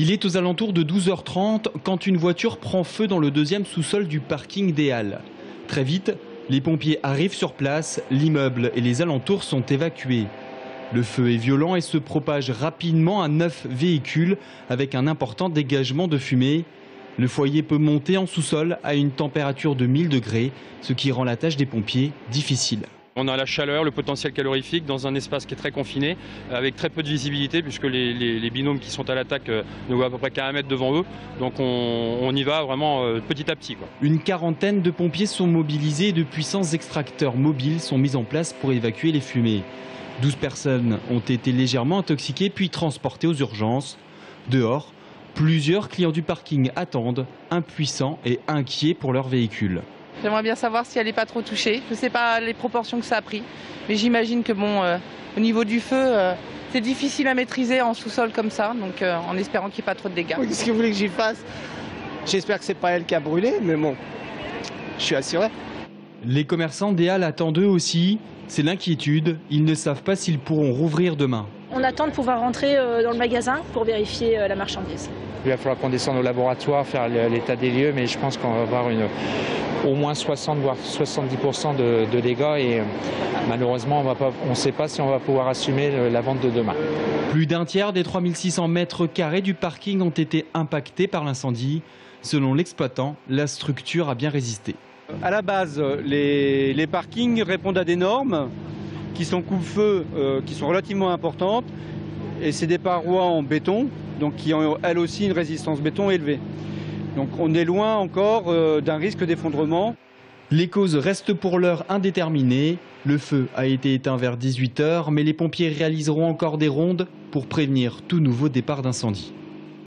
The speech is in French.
Il est aux alentours de 12h30 quand une voiture prend feu dans le deuxième sous-sol du parking des Halles. Très vite, les pompiers arrivent sur place, l'immeuble et les alentours sont évacués. Le feu est violent et se propage rapidement à 9 véhicules avec un important dégagement de fumée. Le foyer peut monter en sous-sol à une température de 1000 degrés, ce qui rend la tâche des pompiers difficile. On a la chaleur, le potentiel calorifique dans un espace qui est très confiné, avec très peu de visibilité puisque les binômes qui sont à l'attaque ne voient à peu près qu'à 1 mètre devant eux. Donc on y va vraiment petit à petit, quoi. Une quarantaine de pompiers sont mobilisés et de puissants extracteurs mobiles sont mis en place pour évacuer les fumées. 12 personnes ont été légèrement intoxiquées puis transportées aux urgences. Dehors, plusieurs clients du parking attendent, impuissants et inquiets pour leur véhicule. J'aimerais bien savoir si elle n'est pas trop touchée. Je ne sais pas les proportions que ça a pris. Mais j'imagine que au niveau du feu, c'est difficile à maîtriser en sous-sol comme ça. Donc en espérant qu'il n'y ait pas trop de dégâts. Qu'est-ce que vous voulez que j'y fasse? J'espère que ce n'est pas elle qui a brûlé, mais bon, je suis assuré. Les commerçants des Halles attendent eux aussi. C'est l'inquiétude. Ils ne savent pas s'ils pourront rouvrir demain. On attend de pouvoir rentrer dans le magasin pour vérifier la marchandise. Il va falloir qu'on descende au laboratoire, faire l'état des lieux, mais je pense qu'on va avoir au moins 60 voire 70% de dégâts et malheureusement on ne sait pas si on va pouvoir assumer la vente de demain. Plus d'un tiers des 3600 mètres carrés du parking ont été impactés par l'incendie. Selon l'exploitant, la structure a bien résisté. À la base, les parkings répondent à des normes qui sont coupe-feu, qui sont relativement importantes. Et c'est des parois en béton, donc qui ont elles aussi une résistance béton élevée. Donc on est loin encore d'un risque d'effondrement. Les causes restent pour l'heure indéterminées. Le feu a été éteint vers 18h, mais les pompiers réaliseront encore des rondes pour prévenir tout nouveau départ d'incendie.